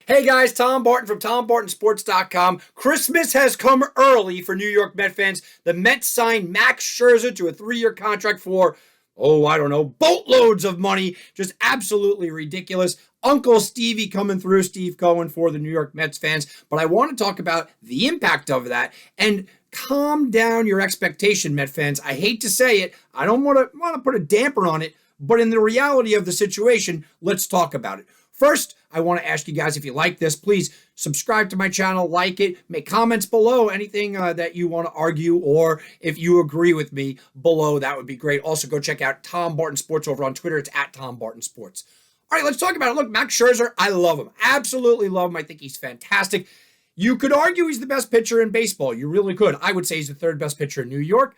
Hey guys, Tom Barton from TomBartonSports.com. Christmas has come early for New York Met fans. The Mets signed Max Scherzer to a 3-year contract for, I don't know, boatloads of money. Just absolutely ridiculous. Uncle Stevie coming through, Steve Cohen, for the New York Mets fans. But I want to talk about the impact of that and calm down your expectation, Met fans. I hate to say it. I don't want to put a damper on it, but in the reality of the situation, let's talk about it. First, I want to ask you guys, if you like this, please subscribe to my channel, like it, make comments below, anything that you want to argue, or if you agree with me below, that would be great. Also, go check out Tom Barton Sports over on Twitter. It's at Tom Barton Sports. All right, let's talk about it. Look, Max Scherzer, I love him. Absolutely love him. I think he's fantastic. You could argue he's the best pitcher in baseball. You really could. I would say he's the third best pitcher in New York.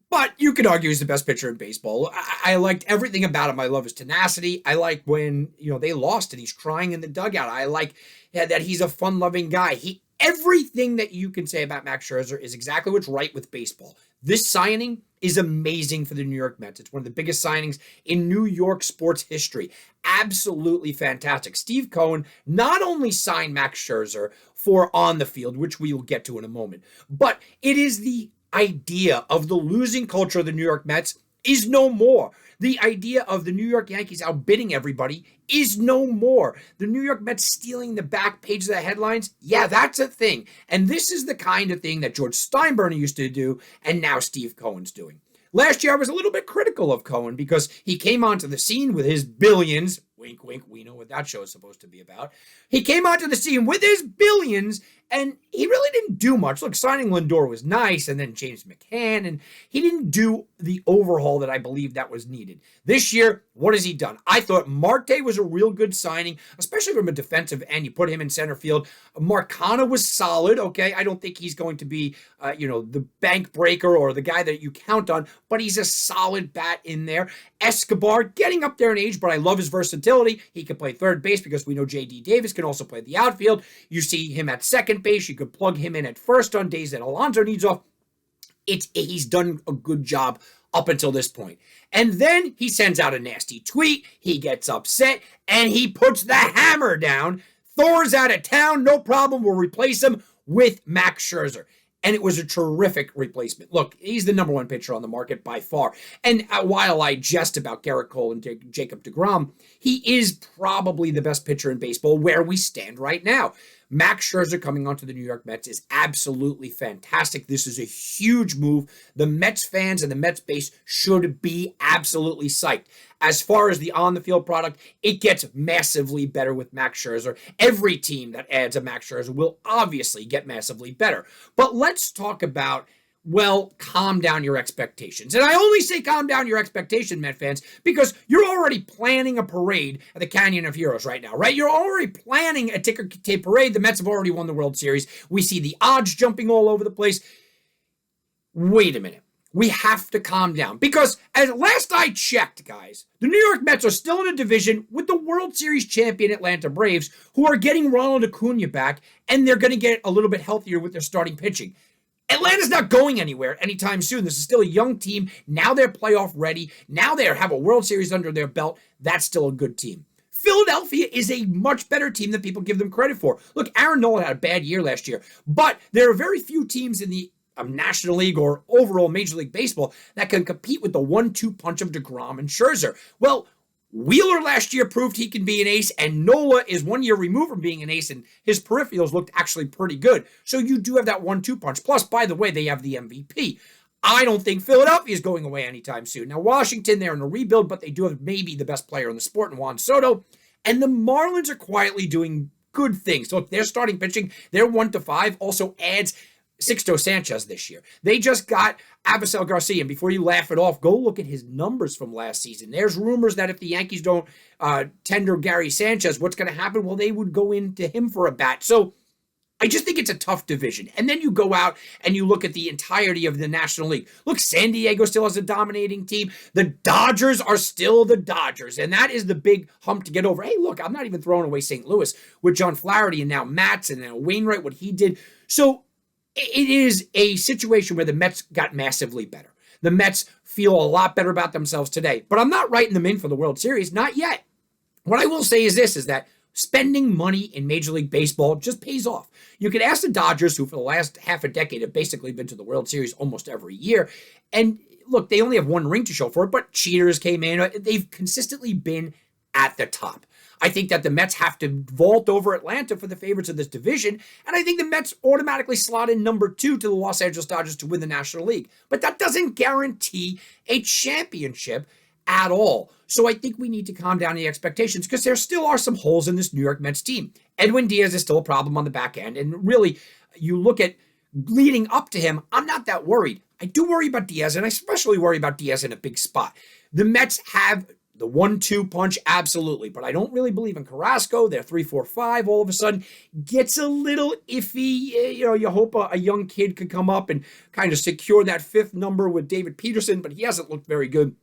But you could argue he's the best pitcher in baseball. I liked everything about him. I love his tenacity. I like when, they lost and he's crying in the dugout. I like that he's a fun-loving guy. Everything that you can say about Max Scherzer is exactly what's right with baseball. This signing is amazing for the New York Mets. It's one of the biggest signings in New York sports history. Absolutely fantastic. Steve Cohen not only signed Max Scherzer for on the field, which we will get to in a moment, but it is the idea of the losing culture of the New York Mets is no more. The idea of the New York Yankees outbidding everybody is no more. The New York Mets stealing the back page of the headlines, yeah, that's a thing. And this is the kind of thing that George Steinbrenner used to do, and now Steve Cohen's doing. Last year, I was a little bit critical of Cohen because he came onto the scene with his billions. Wink, wink, we know what that show is supposed to be about. He came onto the scene with his billions, and he really didn't do much. Look, signing Lindor was nice, and then James McCann, and he didn't do the overhaul that I believe that was needed. This year, what has he done? I thought Marte was a real good signing, especially from a defensive end. You put him in center field. Marcano was solid, okay? I don't think he's going to be, the bank breaker or the guy that you count on, but he's a solid bat in there. Escobar, getting up there in age, but I love his versatility. He can play third base because we know J.D. Davis can also play the outfield. You see him at second base. You could plug him in at first on days that Alonso needs off. He's done a good job up until this point. And then he sends out a nasty tweet. He gets upset, and he puts the hammer down. Thor's out of town. No problem. We'll replace him with Max Scherzer. And it was a terrific replacement. Look, he's the number one pitcher on the market by far. And while I jest about Gerrit Cole and Jacob deGrom, he is probably the best pitcher in baseball where we stand right now. Max Scherzer coming onto the New York Mets is absolutely fantastic. This is a huge move. The Mets fans and the Mets base should be absolutely psyched. As far as the on-the-field product, it gets massively better with Max Scherzer. Every team that adds a Max Scherzer will obviously get massively better. But let's talk about, calm down your expectations. And I only say calm down your expectation, Met fans, because you're already planning a parade at the Canyon of Heroes right now, right? You're already planning a ticker tape parade. The Mets have already won the World Series. We see the odds jumping all over the place. Wait a minute. We have to calm down because as last I checked, guys, the New York Mets are still in a division with the World Series champion Atlanta Braves, who are getting Ronald Acuna back, and they're going to get a little bit healthier with their starting pitching. Atlanta's not going anywhere anytime soon. This is still a young team. Now they're playoff ready. Now they have a World Series under their belt. That's still a good team. Philadelphia is a much better team than people give them credit for. Look, Aaron Nola had a bad year last year, but there are very few teams in the National League or overall Major League Baseball that can compete with the 1-2 punch of deGrom and Scherzer. Well, Wheeler last year proved he can be an ace, and Nola is 1 year removed from being an ace, and his peripherals looked actually pretty good. So you do have that 1-2 punch. Plus, by the way, they have the MVP. I don't think Philadelphia is going away anytime soon. Now, Washington, they're in a rebuild, but they do have maybe the best player in the sport in Juan Soto. And the Marlins are quietly doing good things. So if they're starting pitching, their 1-5 also adds Sixto Sanchez this year. They just got Avisel Garcia, and before you laugh it off, go look at his numbers from last season. There's rumors that if the Yankees don't tender Gary Sanchez, what's going to happen? Well, they would go into him for a bat. So I just think it's a tough division. And then you go out and you look at the entirety of the National League. Look, San Diego still has a dominating team. The Dodgers are still the Dodgers, and that is the big hump to get over. Hey, look, I'm not even throwing away St. Louis with John Flaherty and now Matz and now Wainwright, what he did. So it is a situation where the Mets got massively better. The Mets feel a lot better about themselves today. But I'm not writing them in for the World Series. Not yet. What I will say is this, is that spending money in Major League Baseball just pays off. You can ask the Dodgers, who for the last half a decade have basically been to the World Series almost every year. And look, they only have one ring to show for it, but cheaters came in. They've consistently been at the top. I think that the Mets have to vault over Atlanta for the favorites of this division, and I think the Mets automatically slot in number 2 to the Los Angeles Dodgers to win the National League. But that doesn't guarantee a championship at all. So I think we need to calm down the expectations because there still are some holes in this New York Mets team. Edwin Diaz is still a problem on the back end, and really, you look at leading up to him, I'm not that worried. I do worry about Diaz, and I especially worry about Diaz in a big spot. The Mets have the 1-2 punch, absolutely, but I don't really believe in Carrasco. Their 3-4-5 all of a sudden gets a little iffy. You hope a young kid could come up and kind of secure that 5th number with David Peterson, but he hasn't looked very good.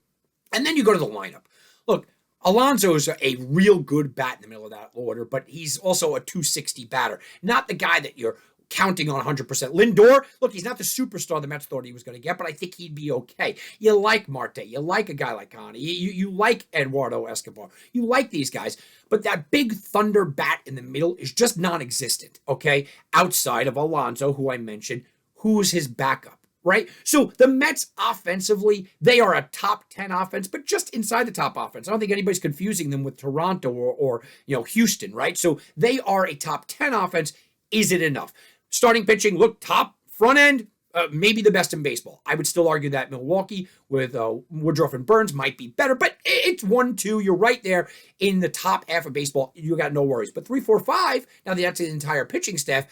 And then you go to the lineup. Look, Alonso is a real good bat in the middle of that order, but he's also a 260 batter, not the guy that you're counting on 100%. Lindor, look, he's not the superstar the Mets thought he was going to get, but I think he'd be okay. You like Marte. You like a guy like Connie. You like Eduardo Escobar. You like these guys, but that big thunder bat in the middle is just non-existent, okay? Outside of Alonso, who I mentioned, who's his backup, right? So the Mets offensively, they are a top 10 offense, but just inside the top offense. I don't think anybody's confusing them with Toronto or Houston, right? So they are a top 10 offense. Is it enough? Starting pitching, look, top, front end, maybe the best in baseball. I would still argue that Milwaukee with Woodruff and Burns might be better, but it's 1-2. You're right there in the top half of baseball. You got no worries. But 3-4-5, now that's the entire pitching staff.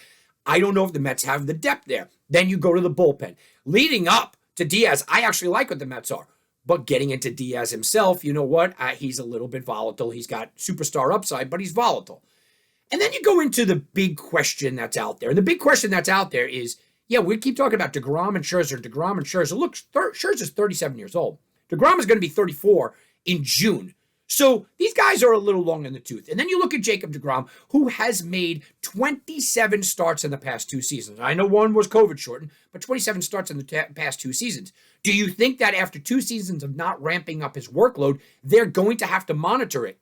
I don't know if the Mets have the depth there. Then you go to the bullpen. Leading up to Diaz, I actually like what the Mets are. But getting into Diaz himself, you know what? He's a little bit volatile. He's got superstar upside, but he's volatile. And then you go into the big question that's out there. And the big question that's out there is, we keep talking about DeGrom and Scherzer. Look, Scherzer's 37 years old. DeGrom is going to be 34 in June. So these guys are a little long in the tooth. And then you look at Jacob DeGrom, who has made 27 starts in the past 2 seasons. I know one was COVID shortened, but 27 starts in the past 2 seasons. Do you think that after 2 seasons of not ramping up his workload, they're going to have to monitor it?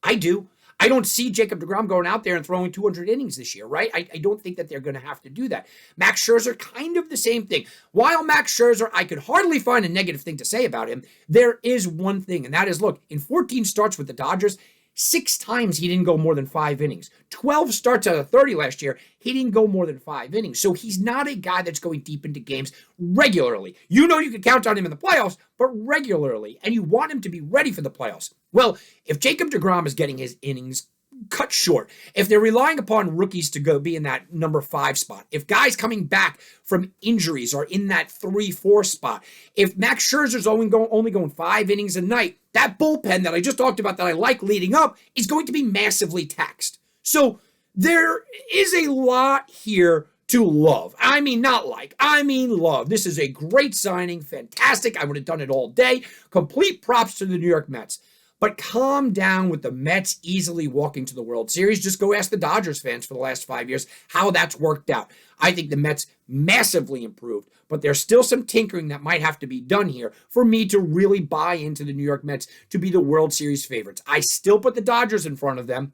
I do. I don't see Jacob DeGrom going out there and throwing 200 innings this year, right? I don't think that they're going to have to do that. Max Scherzer, kind of the same thing. While Max Scherzer, I could hardly find a negative thing to say about him, there is one thing, and that is, look, in 14 starts with the Dodgers, 6 times he didn't go more than 5 innings. 12 starts out of 30 last year, he didn't go more than 5 innings. So he's not a guy that's going deep into games regularly. You can count on him in the playoffs, but regularly. And you want him to be ready for the playoffs. Well, if Jacob DeGrom is getting his innings cut short, if they're relying upon rookies to go be in that number 5 spot, if guys coming back from injuries are in that 3-4 spot, if Max Scherzer's only going 5 innings a night, that bullpen that I just talked about that I like leading up is going to be massively taxed. So there is a lot here to love. I mean, not like, I mean love. This is a great signing, fantastic. I would have done it all day. Complete props to the New York Mets. But calm down with the Mets easily walking to the World Series. Just go ask the Dodgers fans for the last 5 years how that's worked out. I think the Mets massively improved, but there's still some tinkering that might have to be done here for me to really buy into the New York Mets to be the World Series favorites. I still put the Dodgers in front of them,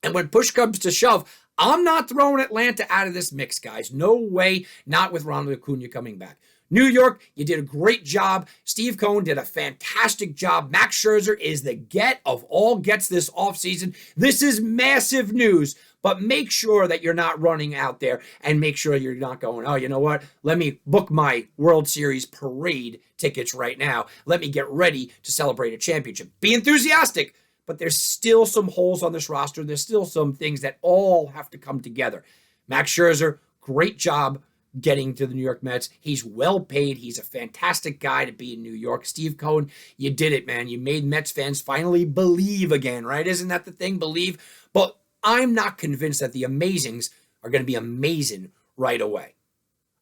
and when push comes to shove, I'm not throwing Atlanta out of this mix, guys. No way, not with Ronald Acuna coming back. New York, you did a great job. Steve Cohen did a fantastic job. Max Scherzer is the get of all gets this offseason. This is massive news, but make sure that you're not running out there and make sure you're not going, oh, you know what? Let me book my World Series parade tickets right now. Let me get ready to celebrate a championship. Be enthusiastic, but there's still some holes on this roster. There's still some things that all have to come together. Max Scherzer, great job getting to the New York Mets. He's well paid. He's a fantastic guy to be in New York. Steve Cohen, you did it, man. You made Mets fans finally believe again, right? Isn't that the thing? Believe. But I'm not convinced that the Amazings are going to be amazing right away.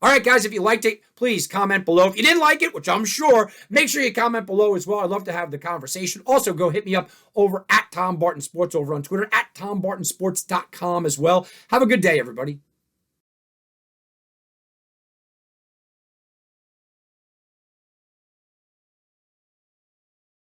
All right, guys, if you liked it, please comment below. If you didn't like it, which I'm sure, make sure you comment below as well. I'd love to have the conversation. Also, go hit me up over at Tom Barton Sports over on Twitter, at TomBartonSports.com as well. Have a good day, everybody.